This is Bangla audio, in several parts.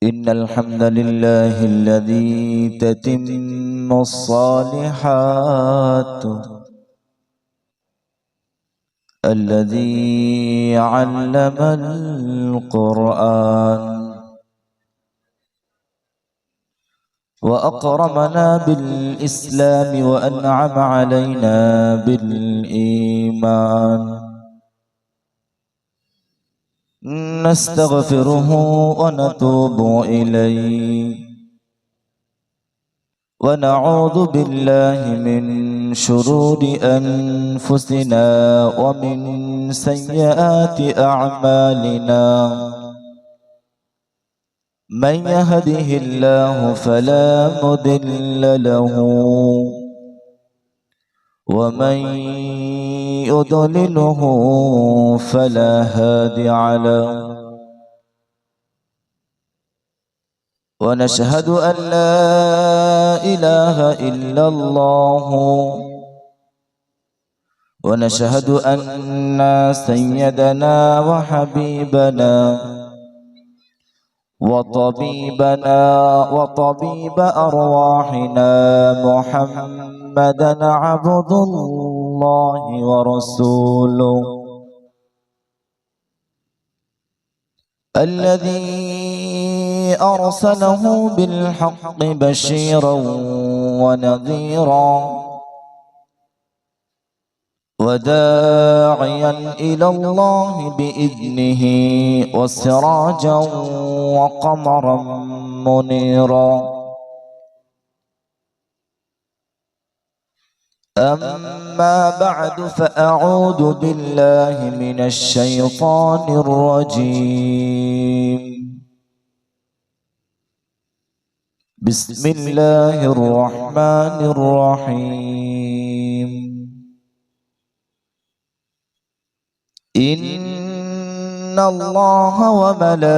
إن الحمد لله الذي تتم الصالحات الذي علم القرآن وأكرمنا بالإسلام وأنعم علينا بالإيمان نستغفره ونتوب إليه ونعوذ بالله من شرور أنفسنا ومن سيئات أعمالنا من يهده الله فلا مضل له ومن يضلله فلا هادي له ونشهد أن لا إله إلا الله ونشهد أن سيدنا وحبيبنا وطبيب أرواحنا محمدا عبد الله ورسوله الذي أرسله بالحق بشيرا ونذيرا وداعيا إلى الله بإذنه وسراجا وقمرا منيرا أما بعد فأعوذ بالله من الشيطان الرجيم بسم الله الرحمن الرحيم إن الله وملائكته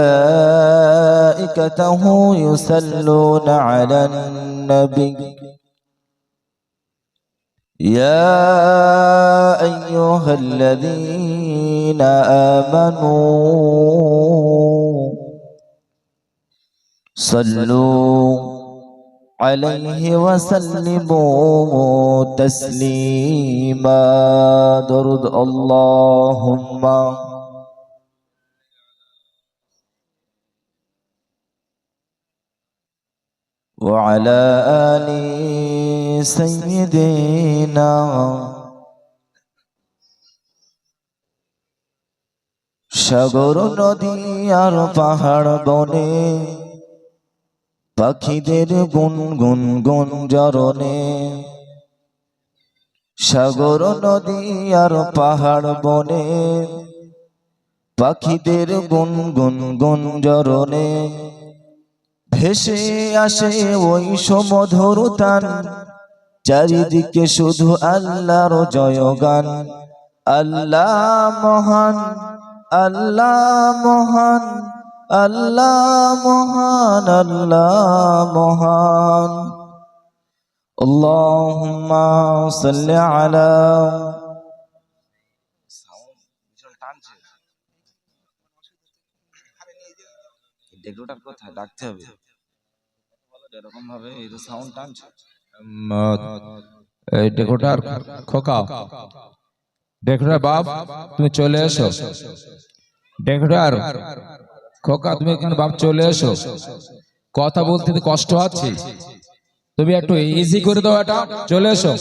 يصلون على النبي يا أيها الذين آمنوا صلوا عليه وسلموا تسليما درد اللهم وعلى آل سيدنا সাগর নদী আর পাহাড় বনে পাখিদের গুনগুন গুঞ্জরণে সাগর নদী আর পাহাড় বনে পাখিদের গুনগুন গুঞ্জরণে ভেসে আসে ওই সমধুর তান চারিদিকে শুধু আল্লাহর জয়গান আল্লাহ মহান আল্লাহ মহান আল্লাহ মহান আল্লাহ মহান আল্লাহুম্মা সাল্লি আলা ডেকোটার কথা ডাকতে হবে এরকম ভাবে এই সাউন্ড টানছে এই ডেকোটার খোকা ডেকোটার বাপ তুমি চলে এসো ডেকোটার খোকা তুমি এখানে বাপ চলে এসো কথা বলতে কষ্ট হচ্ছে তুমি একটু ইজি করে দাও এটা চলে এসো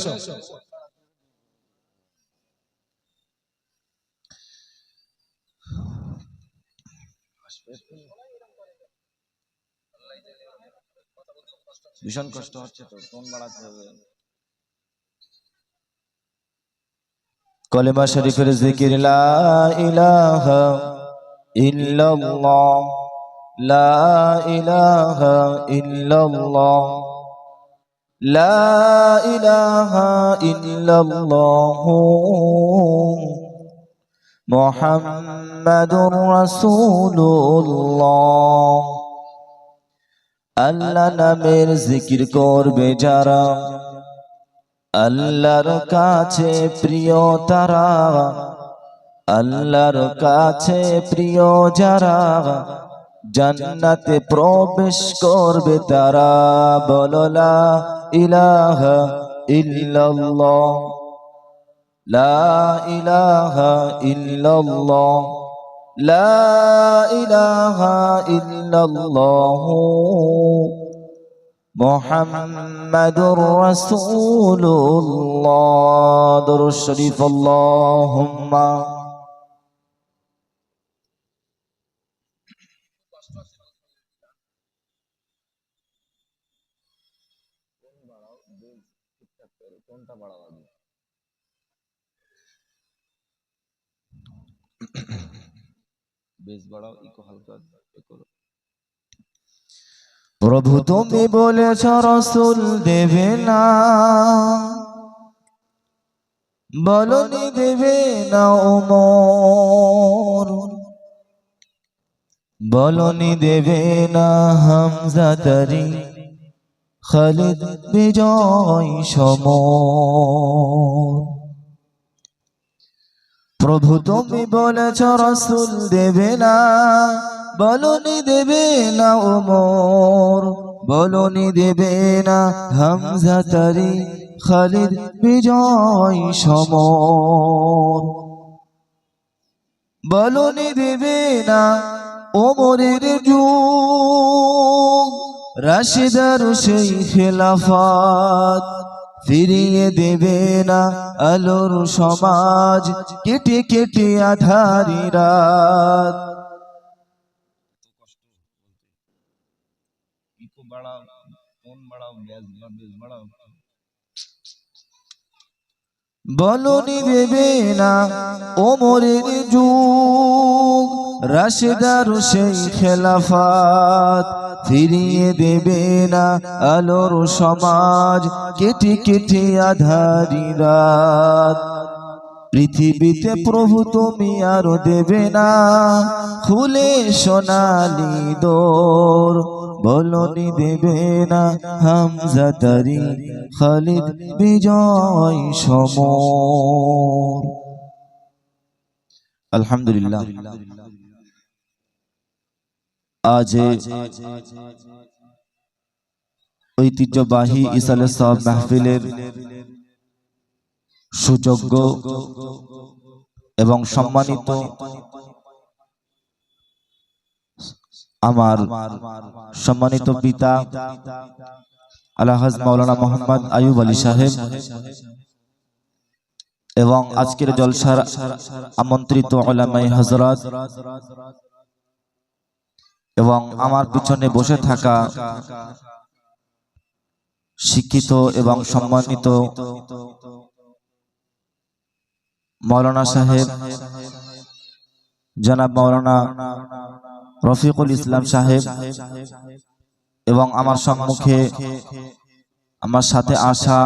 ভীষণ কষ্ট হচ্ছে তো টোন বাড়াতে হবে কলেমা শরীফের জিকির লা ইলাহা ইল্লাল্লাহ লা ইলাহা ইল্লাল্লাহ লা ইলাহা ইল্লাল্লাহ মুহাম্মাদুর রাসূলুল্লাহ আল্লাহ নামের জিকির করবে যারা আল্লাহর কাছে প্রিয় তারা আল্লাহর কাছে প্রিয় যারা জান্নাতে প্রবেশ করবে তারা, বলো লা ইলাহা ইল্লাল্লাহ, লা ইলাহা ইল্লাল্লাহ, লা ইলাহা ইল্লাল্লাহ মুহাম্মাদুর রাসূলুল্লাহ। দরুদ শরীফ আল্লাহুম্মা। প্রভু তুমি বলেছ রাসূল দেবে না, বলনি দেবে না ওমর, বলনি দেবে না হামজা তারি খালিদ বিজয় সমর। প্রভু তুমি বলেছ রাসূল দেবে না, বলনি দেবে না ওমর, বলনি দেবে না হামজা তারি খালিদ বিজয় সমর, বলনি দেবে না ওমরের যুগ রাশিদার সেই খেলাফত, ফিরিয়ে দেবে না আলোর সমাজ কেটে কেটে আধারি রাত। বলনি দেবে না ওমরের যুগ রাশিদার সেই খেলাফত, ফিরিয়ে দেবে না আলোর সমাজ কেটে কেটে আধারি রাত। পৃথিবীতে প্রভু তুমি আরো দেবে না খুলে সোনালি দোর, বলনি দেবে না হামজা তারি খালিদ বিজয় সমর। আলহামদুলিল্লাহ, আজ ঐতিহ্যবাহী ইসালে সাহেব মাহফিলের সুযোগ্য এবং সম্মানিত আমার সম্মানিত পিতা আলহাজ মাওলানা মোহাম্মদ আইয়ুব আলী সাহেব এবং আজকের জলসার আমন্ত্রিত উলামায়ে হযরত এবং আমার পিছনে বসে থাকা শিক্ষিত এবং সম্মানিত মাওলানা সাহেব জনাব মাওলানা রফিকুল ইসলাম সাহেব এবং আমার সম্মুখে আমার সাথে আসা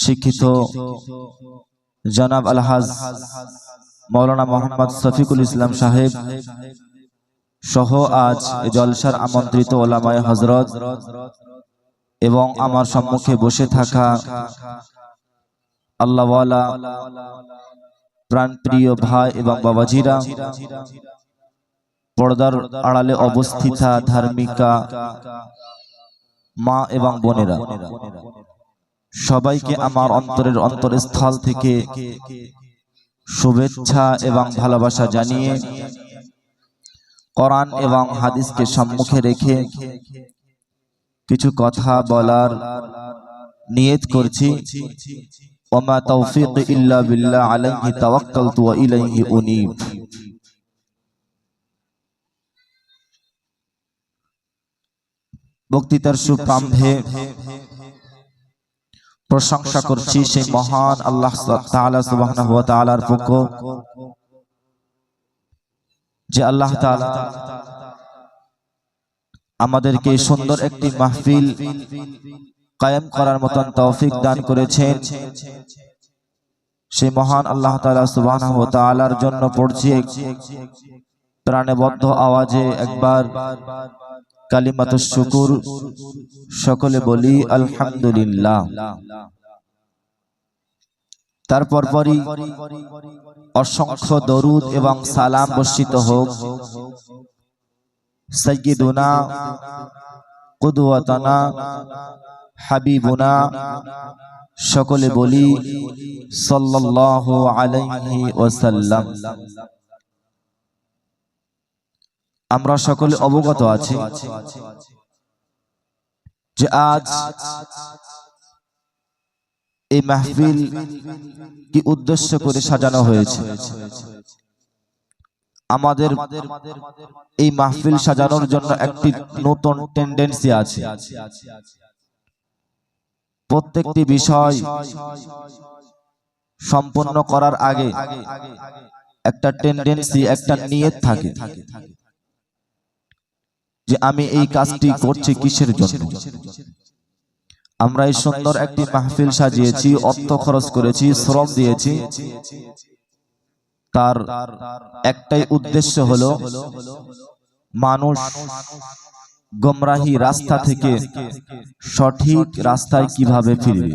শিক্ষিত জনাব আলহাজ মাওলানা মোহাম্মদ শফিকুল ইসলাম সাহেব সহ আজ জলসার আমন্ত্রিত উলামায়ে হযরত এবং আমার সম্মুখে বসে থাকা আল্লাহওয়ালা প্রাণপ্রিয় ভাই এবং বাবাজিরা, পর্দার আড়ালে অবস্থিতা ধার্মিকা মা এবং বোনেরা, সবাইকে আমার অন্তরের অন্তরস্থল থেকে শুভেচ্ছা এবং ভালোবাসা জানিয়ে কোরআন এবং হাদিসকে সম্মুখে রেখে কিছু কথা বলার নিয়ত করছি। ওমা তৌফিক ইল্লা বিল্লাহ আলাইহি তাওয়াক্কালতু ওয়া ইলাইহি উনীব। বক্তৃতার সুপ্রারম্ভে প্রশংসা করছি সেই মহান আল্লাহ তাআলা সুবহানাহু ওয়া তাআলার পক্ষ, যে আল্লাহ তাআলা আমাদেরকে সুন্দর একটি মাহফিল কায়েম করার মতন তৌফিক দান করেছেন। সেই মহান আল্লাহ তাআলা সুবহানাহু ওয়া তাআলার জন্য পড়ছি প্রাণবদ্ধ আওয়াজে একবার কালিমাতুশ শুকুর, সকলে বলি আলহামদুলিল্লাহ। তারপর পরই অসংখ্য দরুদ এবং সালাম বর্ষিত হোক সাইয়্যিদুনা কুদওয়াতুনা হাবিবুনা, সকলে বলি সাল্লাল্লাহু আলাইহি ওয়াসাল্লাম। আমরা সকলে অবগত আছি যে আজ এই মাহফিল কি উদ্দেশ্য করে সাজানো হয়েছে। আমাদের এই মাহফিল সাজানোর জন্য একটি নতুন টেন্ডেন্সি আছে। প্রত্যেকটি বিষয় সম্পন্ন করার আগে একটা টেন্ডেন্সি, একটা নিয়ত থাকে যে আমি এই কাজটি করছি কিসের জন্য। আমরা এই সুন্দর একটি মাহফিল সাজিয়েছি, অর্থ খরচ করেছি, শ্রম দিয়েছি, তার একটাই উদ্দেশ্য হলো মানুষ গোমরাহি রাস্তা থেকে সঠিক রাস্তায় কিভাবে ফিরবে।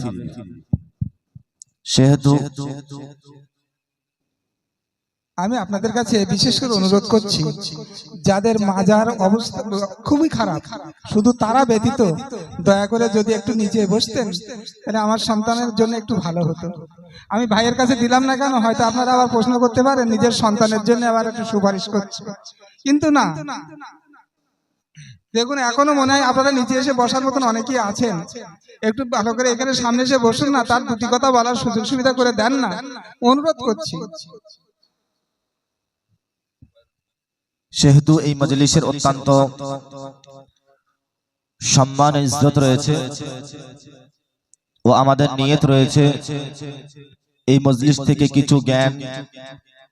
সেহেতু আমি আপনাদের কাছে বিশেষ করে অনুরোধ করছি, যাদের মাজার অবস্থা খুবই খারাপ, শুধু তারা ব্যতীত দয়া করে যদি একটু নিচে বসতেন তাহলে আমার সন্তানের জন্য একটু ভালো হতো। আমি ভাইয়ের কাছে দিলাম না কেন, হয়তো আপনারা আবার প্রশ্ন করতে পারেন নিজের সন্তানের জন্য আবার একটু সুপারিশ করছে, কিন্তু না, দেখুন এখনো মনে হয় আপনারা নিচে এসে বসার মতন অনেকেই আছেন। একটু ভালো করে এখানে সামনে এসে বসুন না, তার দুটি কথা বলার সুযোগ সুবিধা করে দেন না, অনুরোধ করছি। সেহেতু এই মজলিসের অত্যন্ত সম্মান ইজ্জত রয়েছে ও আমাদের নিয়ত রয়েছে এই মজলিস থেকে কিছু জ্ঞান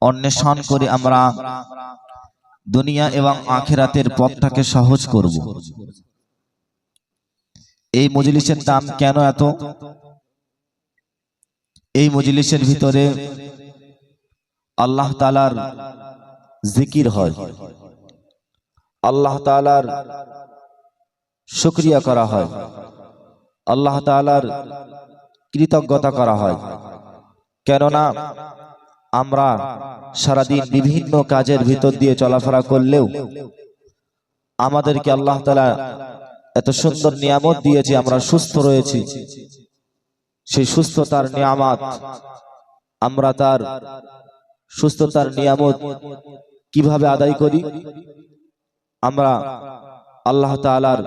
অন্বেষণ করে আমরা দুনিয়া এবং আখিরাতের পথটাকে সহজ করব। এই মজলিসের দাম কেন এত? এই মজলিসের ভিতরে আল্লাহ তাআলার জিকির হয়, আল্লাহ তাআলার শুকরিয়া করা হয়, আল্লাহ তাআলার কৃতজ্ঞতা করা হয়। কেননা আমরা সারাদিন বিভিন্ন কাজের ভিতর দিয়ে চলাফেরা করলেও আমাদেরকে আল্লাহ তাআলা এত সুন্দর নিয়ামত দিয়েছে, আমরা সুস্থ রয়েছি। সেই সুস্থতার নিয়ামত, আমরা তার সুস্থতার নিয়ামত কিভাবে আদায় করি? আমরা আল্লাহ তাআলার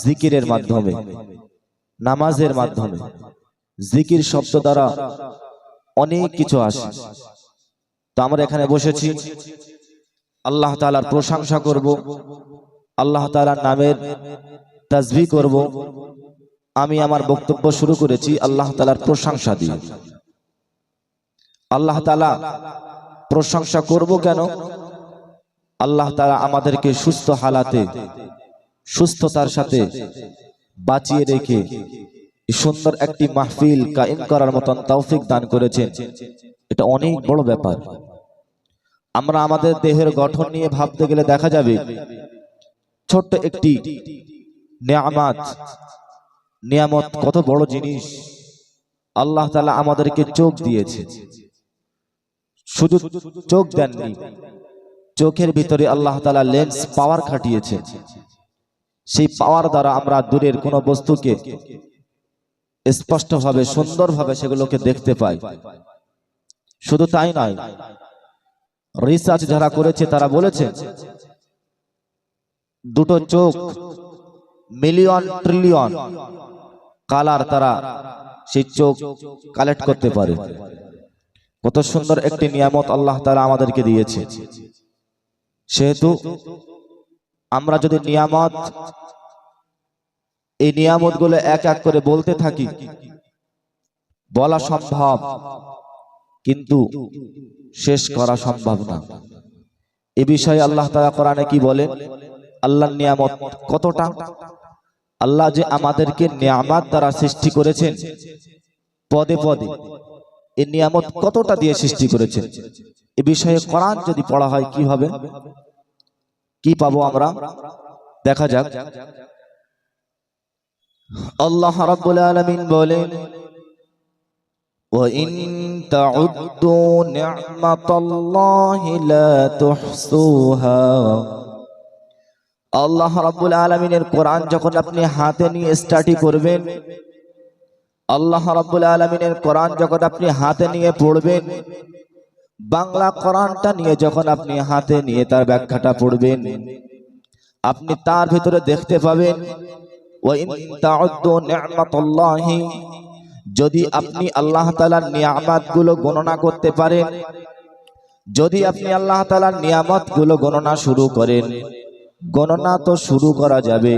জিকিরের মাধ্যমে, নামাজের মাধ্যমে। জিকির শব্দ দ্বারা অনেক কিছু আসে। তো আমরা এখানে বসেছি আল্লাহ তাআলার প্রশংসা করব, আল্লাহ তাআলার নামের তাসবিহ করব। আমি আমার বক্তব্য শুরু করেছি আল্লাহ তাআলার প্রশংসা দিয়ে। আল্লাহ তাআলা প্রশংসা করব কেন? আল্লাহ তাআলা আমাদেরকে সুস্থ হালাতে, সুস্থতার সাথে বাঁচিয়ে রেখে সুন্দর একটি মাহফিল কায়েম করার মতন তৌফিক দান করেছেন। এটা অনেক বড় ব্যাপার। আমরা আমাদের দেহের গঠন নিয়ে ভাবতে গেলে দেখা যাবে ছোট্ট একটি নিয়ামত কত বড় জিনিস। আল্লাহ তাআলা আমাদেরকে চোখ দিয়েছে, শুধু চোখ দেননি, চোখের ভিতরে আল্লাহ তাআলা লেন্স পাওয়ার খাটিয়েছে। সেই পাওয়ার দ্বারা আমরা দূরের কোনো বস্তুকে স্পষ্টভাবে, সুন্দরভাবে সেগুলোকে দেখতে পাই। শুধু তাই নয়, রিসার্চ যারা করেছে তারা বলেছে দুটো চোখ মিলিয়ন ট্রিলিয়ন কালার তারা সেই চোখ কালেক্ট করতে পারে। কত সুন্দর একটি নিয়ামত আল্লাহ তাআলা আমাদেরকে দিয়েছে। সেহেতু আমরা যদি এই নিয়ামতগুলো এক এক করে বলতে থাকি, বলা সম্ভব কিন্তু শেষ করা সম্ভব না। এ বিষয়ে আল্লাহ তাআলা কোরআনে কি বলেন? আল্লাহর নিয়ামত কতটা, আল্লাহ যে আমাদেরকে নিয়ামত দ্বারা সৃষ্টি করেছেন, পদে পদে এই নিয়ামত কতটা দিয়ে সৃষ্টি করেছেন, এ বিষয়ে কোরআন যদি পড়া হয় কি হবে, কি পাবো আমরা? দেখা যাক। আল্লাহ রাব্বুল আলামিন বলেন, وَإِن تَعُدُّوا نِعْمَةَ اللَّهِ لَا تُحْصُوهَا আল্লাহ রাব্বুল আলামিনের কোরআন যখন আপনি হাতে নিয়ে স্টাডি করবেন, আল্লাহ রাব্বুল আলামিনের কোরআন যখন আপনি হাতে নিয়ে পড়বেন, বাংলা কোরআনটা নিয়ে যখন আপনি হাতে নিয়ে তার ব্যাখ্যাটা পড়বেন, আপনি তার ভিতরে দেখতে পাবেন ওয়া ইন তাউদ্দু নি'মাতাল্লাহি, যদি আপনি আল্লাহ তাআলার নিয়ামতগুলো গণনা করতে পারেন, যদি আপনি আল্লাহ তাআলার নিয়ামতগুলো গণনা শুরু করেন, গণনা তো শুরু করা যাবে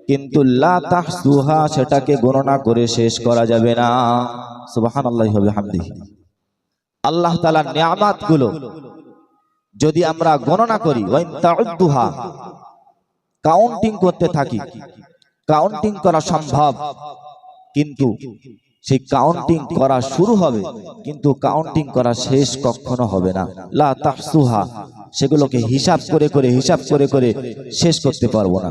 কিন্তু লা তাহসুহা, সেটাকে গণনা করে শেষ করা যাবে না। সুবহানাল্লাহি ওয়া বিহামদিহি। আল্লাহ তাআলার নিয়ামতগুলো যদি আমরা গণনা করি, ওয়া ইন তাউদ্দুহা, কাউন্টিং করতে থাকি, কাউন্টিং করা সম্ভব, কিন্তু সেই কাউন্টিং করা শুরু হবে কিন্তু কাউন্টিং করা শেষ কখনো হবে না। লা তাহসুহা, সেগুলোকে হিসাব করে করে শেষ করতে পারবো না।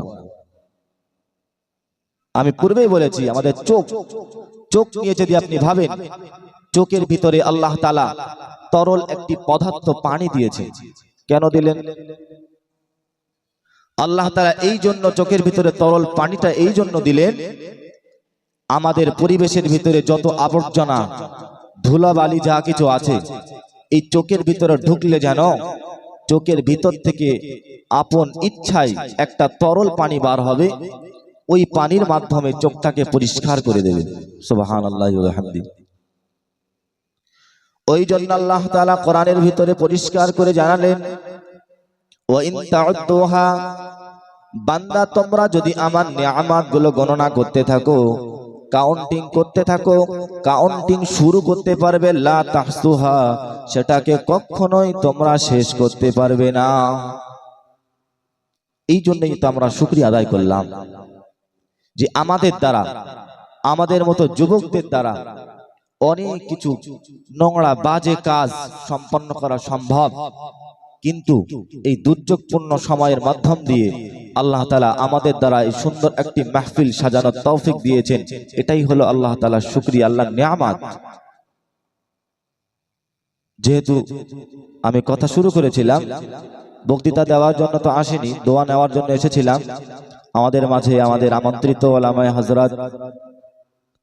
আমি পূর্বেই বলেছি, আমাদের চোখ নিয়ে যদি আপনি ভাবেন, চোখের ভিতরে আল্লাহ তাআলা তরল একটি পদার্থ পানি দিয়েছে। কেন দিলেন? আল্লাহ তাআলা এই জন্য চোখের ভিতরে তরল পানিটা এই জন্য দিলেন, আমাদের পরিবেশের ভিতরে যত আবর্জনা, ধুলাবালি যা কিছু আছে, এই চোখের ভিতরে ঢুকলে যেন চোখের ভিতর থেকে আপন ইচ্ছায় একটা তরল পানি বার হবে, ওই পানির মাধ্যমে চোখটাকে পরিষ্কার করে দেবে। সুবহানাল্লাহি ওয়া বিহামদিহি। ওই জন্য আল্লাহ তাআলা কোরআনের ভিতরে পরিষ্কার করে জানালেন, ওয়া ইন তাউদ্দুহা, বান্দা তোমরা যদি আমার নিয়ামতগুলো গণনা করতে থাকো, কাউন্টিং করতে থাকো, কাউন্টিং শুরু করতে পারবে, লা তাহসুহা, সেটাকে কখনোই তোমরা শেষ করতে পারবে না। এই জন্যই তো আমরা শুকরিয়া আদায় করলাম যে আমাদের দ্বারা, আমাদের মতো যুবকদের দ্বারা অনেক কিছু নোংরা বাজে কাজ সম্পন্ন করা সম্ভব, কিন্তু এই দুর্যোগপূর্ণ সময়ের মাধ্যম দিয়ে আল্লাহ তাআলা আমাদের দ্বারা এই সুন্দর একটি মাহফিল সাজানোর তৌফিক দিয়েছেন। এটাই হলো আল্লাহ তাআলার শুকরিয়া, আল্লাহর নিয়ামত। যেহেতু আমি কথা শুরু করেছিলাম, বক্তৃতা দেওয়ার জন্য তো আসেনি, দোয়া নেওয়ার জন্য এসেছিলাম। আমাদের মাঝে আমাদের আমন্ত্রিত ওলামায়ে হযরত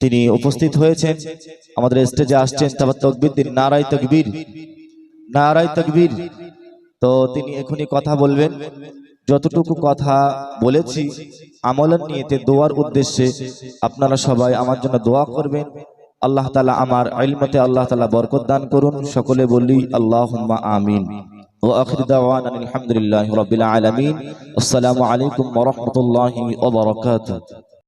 তিনি উপস্থিত হয়েছেন, আমাদের স্টেজে আসছেন। তারপর তাকবীর দিন, নারায়ে তাকবীর, নারায়ে তাকবীর। তো তিনি এখনই কথা বলবেন। যতটুকু কথা বলেছি আমলের নিয়তে দোয়ার উদ্দেশ্যে আপনারা সবাই আমার জন্য দোয়া করবেন। আল্লাহ তাআলা আমার ইলমতে আল্লাহ তাআলা বরকত দান করুন। সকলে বলি আল্লাহুম্মা আমিন। ওয়া আখিরু দাওয়ানা আলহামদুলিল্লাহি রাব্বিল আলামিন। আসসালামু আলাইকুম ওয়া রাহমাতুল্লাহি ওয়া বারাকাতুহু।